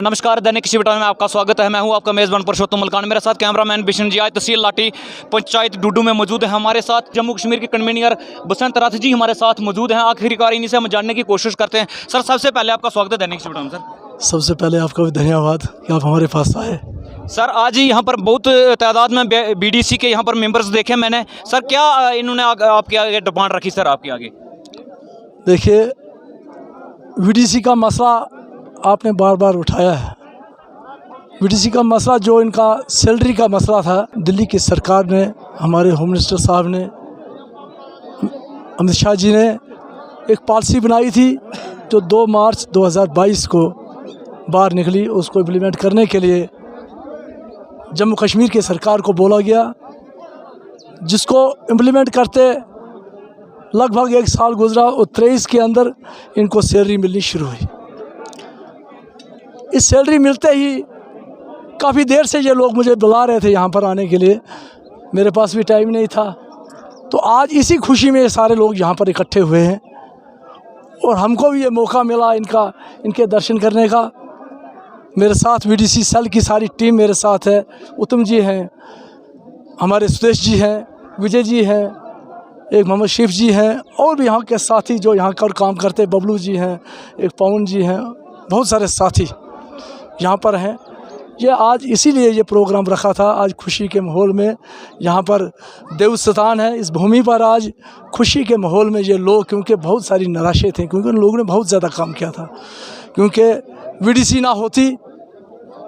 नमस्कार, दैनिक कृषि बटालियन में आपका स्वागत है। मैं हूं आपका मेज़बान पुरुषोत्तम मलकान। मेरे साथ कैमरामैन बिशन जी। आज तहसील लाठी पंचायत डूडू में मौजूद है। हमारे साथ जम्मू कश्मीर के कन्वीनर बसंत राठी जी हमारे साथ मौजूद हैं। आखिरकार इन्हीं से हम जानने की कोशिश करते हैं। सर, सबसे पहले आपका स्वागत है दैनिक कृषि बटालियन में। सर, सबसे पहले आपका भी धन्यवाद कि आप हमारे पास आए। सर, आज ही यहाँ पर बहुत तादाद में BDC के यहाँ पर मेंबर्स देखे मैंने। सर, क्या इन्होंने आपके आगे डिमांड रखी? सर, आपके आगे देखिए, BDC का मसला आपने बार बार उठाया है। BDC का मसला जो इनका सैलरी का मसला था, दिल्ली की सरकार ने, हमारे होम मिनिस्टर साहब ने, अमित शाह जी ने एक पॉलिसी बनाई थी जो 2 मार्च 2022 को बाहर निकली। उसको इम्प्लीमेंट करने के लिए जम्मू कश्मीर की सरकार को बोला गया, जिसको इम्प्लीमेंट करते लगभग 1 साल गुजरा और 23 के अंदर इनको सैलरी मिलनी शुरू हुई। इस सैलरी मिलते ही काफ़ी देर से ये लोग मुझे बुला रहे थे यहाँ पर आने के लिए, मेरे पास भी टाइम नहीं था। तो आज इसी खुशी में ये सारे लोग यहाँ पर इकट्ठे हुए हैं और हमको भी ये मौका मिला इनके दर्शन करने का। मेरे साथ BDC सेल की सारी टीम मेरे साथ है। उत्तम जी हैं, हमारे सुदेश जी हैं, विजय जी हैं, एक मोहम्मद शीफ जी हैं, और भी यहाँ के साथी जो यहाँ कर काम करते, बबलू जी हैं, एक पवन जी हैं, बहुत सारे साथी यहाँ पर हैं। ये आज इसीलिए ये प्रोग्राम रखा था, आज खुशी के माहौल में। यहाँ पर देवस्थान है, इस भूमि पर आज खुशी के माहौल में ये लोग, क्योंकि बहुत सारी निराशे थे, क्योंकि उन लोगों ने बहुत ज़्यादा काम किया था। क्योंकि BDC ना होती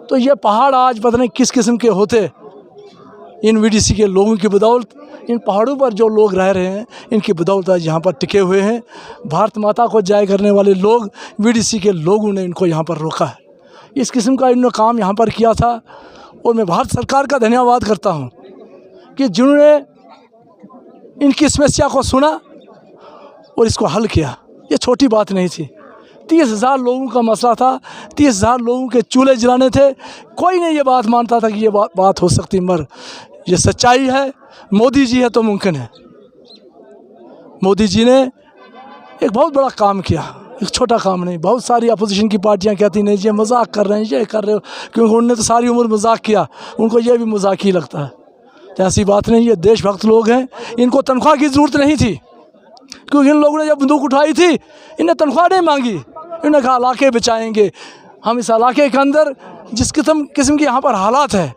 तो ये पहाड़ आज पता नहीं किस किस्म के होते। इन BDC के लोगों की बदौलत, इन पहाड़ों पर जो लोग रह रहे हैं, इनकी बदौलत आज यहाँ पर टिके हुए हैं। भारत माता को जय करने वाले लोग, BDC के लोगों ने इनको यहाँ पर रोका है। इस किस्म का इन्होंने काम यहाँ पर किया था और मैं भारत सरकार का धन्यवाद करता हूँ कि जिन्होंने इनकी समस्या को सुना और इसको हल किया। ये छोटी बात नहीं थी। 30,000 लोगों का मसला था, 30,000 लोगों के चूल्हे जलाने थे। कोई नहीं ये बात मानता था कि ये बात हो सकती, मगर ये सच्चाई है। मोदी जी है तो मुमकिन है। मोदी जी ने एक बहुत बड़ा काम किया, एक छोटा काम नहीं। बहुत सारी अपोजिशन की पार्टियां कहती नहीं, ये मजाक कर रहे हैं, ये कर रहे हो, क्योंकि उन्होंने तो सारी उम्र मजाक किया, उनको ये भी मजाक ही लगता है। तो ऐसी बात नहीं, ये देशभक्त लोग हैं। इनको तनख्वाह की ज़रूरत नहीं थी, क्योंकि इन लोगों ने जब बंदूक उठाई थी, इन्हें तनख्वाह नहीं मांगी। इन्होंने कहा इलाके बचाएंगे हम। इस इलाके के अंदर जिस किस्म के यहाँ पर हालात है,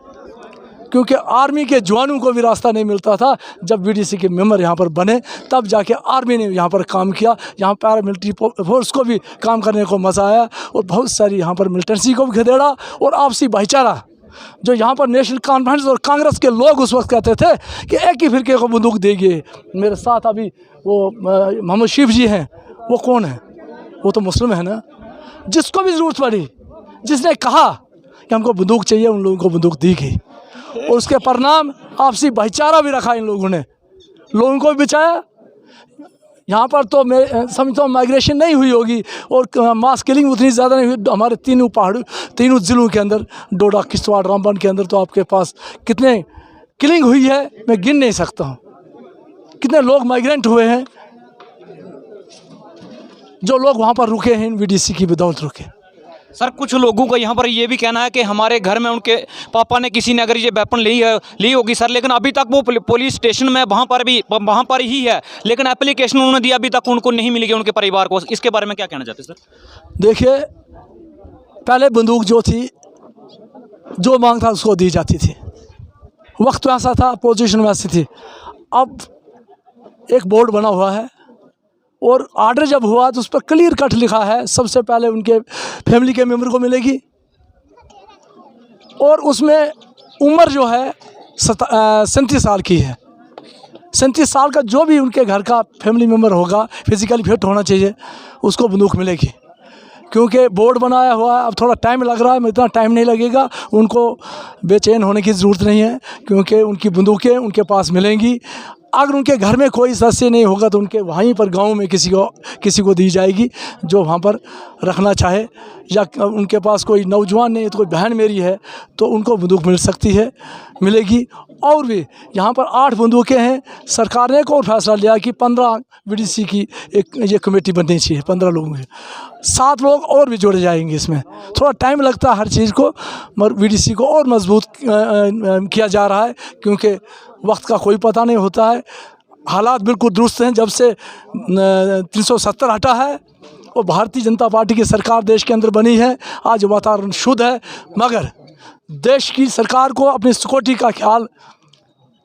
क्योंकि आर्मी के जवानों को भी रास्ता नहीं मिलता था। जब BDC के मेंबर यहाँ पर बने, तब जाके आर्मी ने यहाँ पर काम किया। यहाँ पैरामिलिट्री फोर्स को भी काम करने को मज़ा आया और बहुत सारी यहाँ पर मिलिटेंसी को भी खदेड़ा और आपसी भाईचारा। जो यहाँ पर नेशनल कॉन्फ्रेंस और कांग्रेस के लोग उस वक्त कहते थे कि एक ही फिरके को बंदूक देंगे। मेरे साथ अभी वो मोहम्मद शीफ जी हैं, वो कौन है? वो तो मुस्लिम है ना। जिसको भी ज़रूरत पड़ी, जिसने कहा कि हमको बंदूक चाहिए, उन लोगों को बंदूक दी गई और उसके परिणाम आपसी भाईचारा भी रखा। इन लोगों ने लोगों को भी बचाया। यहाँ पर तो मैं समझता हूँ माइग्रेशन नहीं हुई होगी और मास किलिंग उतनी ज़्यादा नहीं हुई। हमारे तीनों ज़िलों के अंदर, डोडा, किश्तवाड़, रामबन के अंदर तो आपके पास कितने किलिंग हुई है मैं गिन नहीं सकता हूँ। कितने लोग माइग्रेंट हुए हैं। जो लोग वहाँ पर रुके हैं, इन BDC की बदौलत रुके। सर, कुछ लोगों का यहाँ पर ये भी कहना है कि हमारे घर में उनके पापा ने, किसी ने अगर ये वेपन ली होगी सर, लेकिन अभी तक वो पुलिस स्टेशन में वहाँ पर ही है, लेकिन एप्लीकेशन उन्होंने दिया, अभी तक उनको नहीं मिली उनके परिवार को। इसके बारे में क्या कहना चाहते हैं सर? देखिए, पहले बंदूक जो थी, जो मांग था उसको दी जाती थी। वक्त वैसा था, पोजीशन वैसी थी। अब एक बोर्ड बना हुआ है और आर्डर जब हुआ तो उस पर क्लियर कट लिखा है, सबसे पहले उनके फैमिली के मेंबर को मिलेगी और उसमें उम्र जो है 37 साल की है। 37 साल का जो भी उनके घर का फैमिली मेंबर होगा, फिजिकली फिट होना चाहिए, उसको बंदूक मिलेगी। क्योंकि बोर्ड बनाया हुआ है, अब थोड़ा टाइम लग रहा है, इतना टाइम नहीं लगेगा। उनको बेचैन होने की ज़रूरत नहीं है, क्योंकि उनकी बंदूकें उनके पास मिलेंगी। अगर उनके घर में कोई सदस्य नहीं होगा तो उनके वहीं पर गांव में किसी को दी जाएगी जो वहाँ पर रखना चाहे, या उनके पास कोई नौजवान नहीं है तो कोई बहन मेरी है तो उनको बंदूक मिल सकती है, मिलेगी। और भी यहाँ पर 8 बंदूकें हैं। सरकार ने एक और फैसला लिया कि 15 वीडीसी की एक ये कमेटी बननी चाहिए, 15 लोगों की। 7 लोग और भी जोड़े जाएंगे इसमें। थोड़ा टाइम लगता है हर चीज़ को, मगर वीडीसी को और मजबूत किया जा रहा है, क्योंकि वक्त का कोई पता नहीं होता है। हालात बिल्कुल दुरुस्त हैं। जब से 370 हटा है और भारतीय जनता पार्टी की सरकार देश के अंदर बनी है, आज वातावरण शुद्ध है। मगर देश की सरकार को अपनी सिक्योरिटी का ख्याल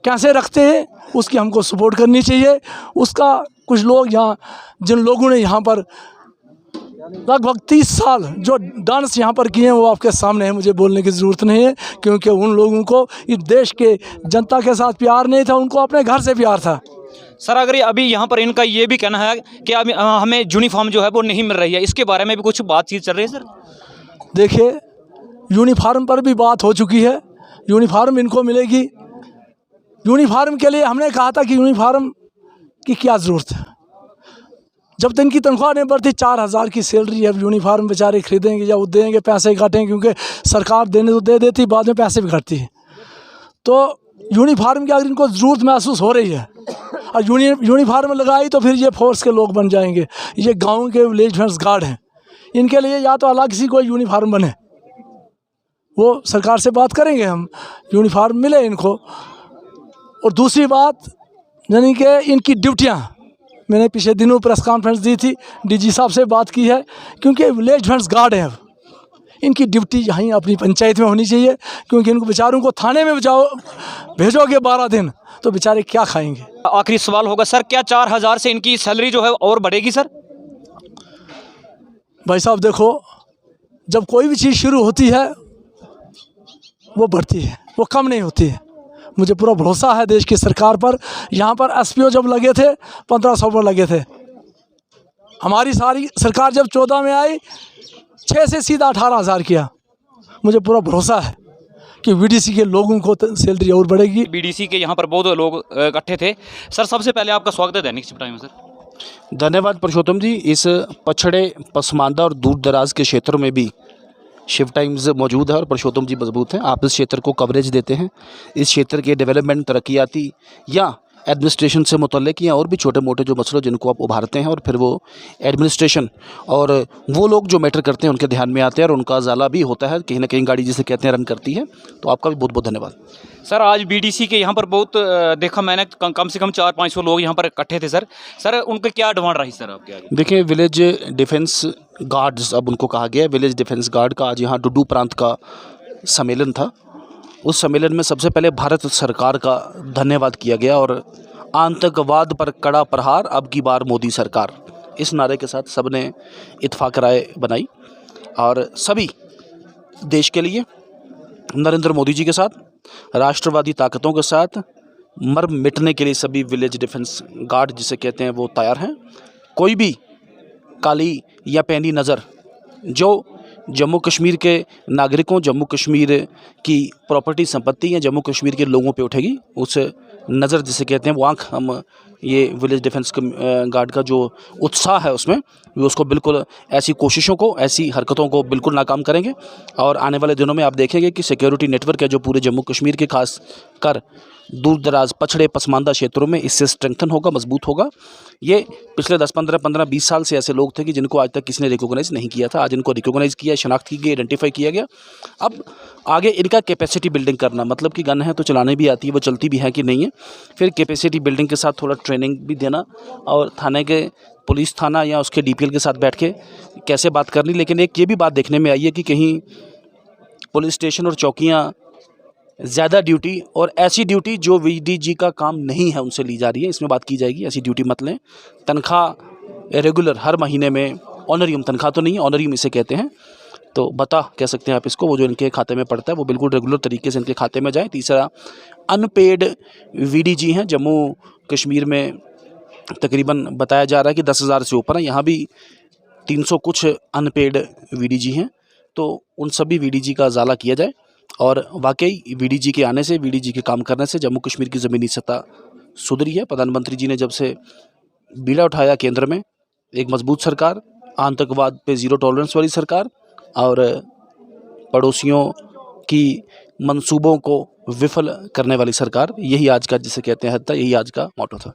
कैसे रखते हैं उसकी हमको सपोर्ट करनी चाहिए। उसका कुछ लोग यहाँ, जिन लोगों ने यहाँ पर लगभग 30 साल जो डांस यहाँ पर किए हैं वो आपके सामने है, मुझे बोलने की ज़रूरत नहीं है, क्योंकि उन लोगों को इस देश के जनता के साथ प्यार नहीं था, उनको अपने घर से प्यार था। सर अगर अभी यहाँ पर इनका ये भी कहना है कि अभी हमें यूनिफॉर्म जो है वो नहीं मिल रही है, इसके बारे में भी कुछ बातचीत चल रही है सर? देखिए, यूनिफॉर्म पर भी बात हो चुकी है। यूनिफॉर्म इनको मिलेगी। यूनिफॉर्म के लिए हमने कहा था कि यूनिफॉर्म की क्या ज़रूरत है, जब तक इनकी तनख्वाह नहीं बढ़ती। 4000 की सैलरी है, अब यूनिफॉर्म बेचारे खरीदेंगे या वो देंगे, पैसे काटेंगे, क्योंकि सरकार देने तो दे देती, बाद में पैसे भी काटती है। तो यूनिफॉर्म की अगर इनको ज़रूरत महसूस हो रही है और यूनिफॉर्म लगाई तो फिर ये फोर्स के लोग बन जाएंगे। ये गाँव के विलेज डिफेंस गार्ड हैं, इनके लिए या तो अलग सी कोई यूनिफॉर्म बने, वो सरकार से बात करेंगे हम, यूनिफॉर्म मिले इनको। और दूसरी बात यानी कि इनकी ड्यूटियाँ, मैंने पिछले दिनों प्रेस कॉन्फ्रेंस दी थी, डीजी साहब से बात की है, क्योंकि विलेज डिफेंस गार्ड हैं, अब इनकी ड्यूटी यहीं अपनी पंचायत में होनी चाहिए, क्योंकि इनको बेचारों को थाने में भेजोगे 12 दिन तो बेचारे क्या खाएंगे। आखिरी सवाल होगा सर, क्या 4000 से इनकी सैलरी जो है और बढ़ेगी सर? भाई साहब देखो, जब कोई भी चीज़ शुरू होती है वो बढ़ती है, वो कम नहीं होती है। मुझे पूरा भरोसा है देश की सरकार पर। यहाँ पर एसपीओ जब लगे थे 1500 पर लगे थे। हमारी सारी सरकार जब 14 में आई 6 से सीधा 18,000 किया। मुझे पूरा भरोसा है कि वीडीसी के लोगों को सैलरी और बढ़ेगी। बीडीसी के यहाँ पर बहुत लोग इकट्ठे थे। सर सबसे पहले आपका स्वागत है दैनिक शिफ्ट टाइम में सर। धन्यवाद पुरुषोत्तम जी। इस पछड़े, पसमानदा और दूर दराज के क्षेत्रों में भी शिफ्ट टाइम्स मौजूद है और पुरुषोत्तम जी मजबूत हैं। आप इस क्षेत्र को कवरेज देते हैं। इस क्षेत्र के डेवलपमेंट, तरक्याती या एडमिनिस्ट्रेशन से मुतल्लिक या और भी छोटे मोटे जो मसलों जिनको आप उभारते हैं, और फिर वो एडमिनिस्ट्रेशन और वो लोग जो मैटर करते हैं उनके ध्यान में आते हैं और उनका ज़ाला भी होता है, कहीं ना कहीं गाड़ी जिसे कहते हैं रन करती है। तो आपका भी बहुत बहुत धन्यवाद सर। आज बीडीसी के यहाँ पर बहुत देखा मैंने, कम से कम 400-500 लोग यहाँ पर इकट्ठे थे सर। सर उनके क्या डिमांड रही सर आपके आगे? देखिए, विलेज डिफेंस गार्ड्स अब उनको कहा गया है, विलेज डिफेंस गार्ड का आज यहाँ डुड्डू प्रांत का सम्मेलन था। उस सम्मेलन में सबसे पहले भारत सरकार का धन्यवाद किया गया और आतंकवाद पर कड़ा प्रहार, अब की बार मोदी सरकार, इस नारे के साथ सबने इत्फाक राय बनाई और सभी देश के लिए नरेंद्र मोदी जी के साथ, राष्ट्रवादी ताकतों के साथ मर मिटने के लिए सभी विलेज डिफेंस गार्ड जिसे कहते हैं वो तैयार हैं। कोई भी काली या पैनी नज़र जो जम्मू कश्मीर के नागरिकों, जम्मू कश्मीर की प्रॉपर्टी, संपत्ति या जम्मू कश्मीर के लोगों पे उठेगी, उस नज़र जिसे कहते हैं वो आँख, हम ये विलेज डिफेंस गार्ड का जो उत्साह है उसमें वो उसको बिल्कुल ऐसी कोशिशों को, ऐसी हरकतों को बिल्कुल नाकाम करेंगे। और आने वाले दिनों में आप देखेंगे कि सिक्योरिटी नेटवर्क है जो पूरे जम्मू कश्मीर के खास कर दूर दराज, पछड़े, पसमानदा क्षेत्रों में इससे स्ट्रेंथन होगा, मजबूत होगा। ये पिछले 10-15-20 साल से ऐसे लोग थे कि जिनको आज तक किसी ने रिकॉग्नाइज़ नहीं किया था। आज इनको रिकॉग्नाइज़ किया, शनाख्त की गई, आइडेंटिफाई किया गया। अब आगे इनका कैपेसिटी बिल्डिंग करना, मतलब कि गन है तो चलाने भी आती है, वो चलती भी है कि नहीं है, फिर कैपेसिटी बिल्डिंग के साथ थोड़ा ट्रेनिंग भी देना और थाने के पुलिस थाना या उसके डीपीएल के साथ बैठ के कैसे बात करनी। लेकिन एक ये भी बात देखने में आई है कि कहीं पुलिस स्टेशन और चौकियाँ ज़्यादा ड्यूटी और ऐसी ड्यूटी जो वीडीजी का काम नहीं है उनसे ली जा रही है, इसमें बात की जाएगी। ऐसी ड्यूटी मत लें। तनख्वाह रेगुलर हर महीने में, ऑनरियम तनख्वाह तो नहीं है, ऑनरियम इसे कहते हैं, तो बता कह सकते हैं आप इसको, वो जो इनके खाते में पड़ता है वो बिल्कुल रेगुलर तरीके से इनके खाते में जाए। तीसरा, अनपेड वीडीजी हैं जम्मू कश्मीर में, तकरीबन बताया जा रहा है कि 10,000 से ऊपर है। यहाँ भी 300 कुछ अनपेड वीडीजी हैं, तो उन सभी वीडीजी का ज़ाला किया जाए। और वाकई वीडीजी के आने से, वीडीजी के काम करने से जम्मू कश्मीर की ज़मीनी सतह सुधरी है। प्रधानमंत्री जी ने जब से बीड़ा उठाया केंद्र में, एक मजबूत सरकार, आतंकवाद पे ज़ीरो टॉलरेंस वाली सरकार और पड़ोसियों की मंसूबों को विफल करने वाली सरकार, यही आज का जिसे कहते हैं हत्या, यही आज का मोटो था।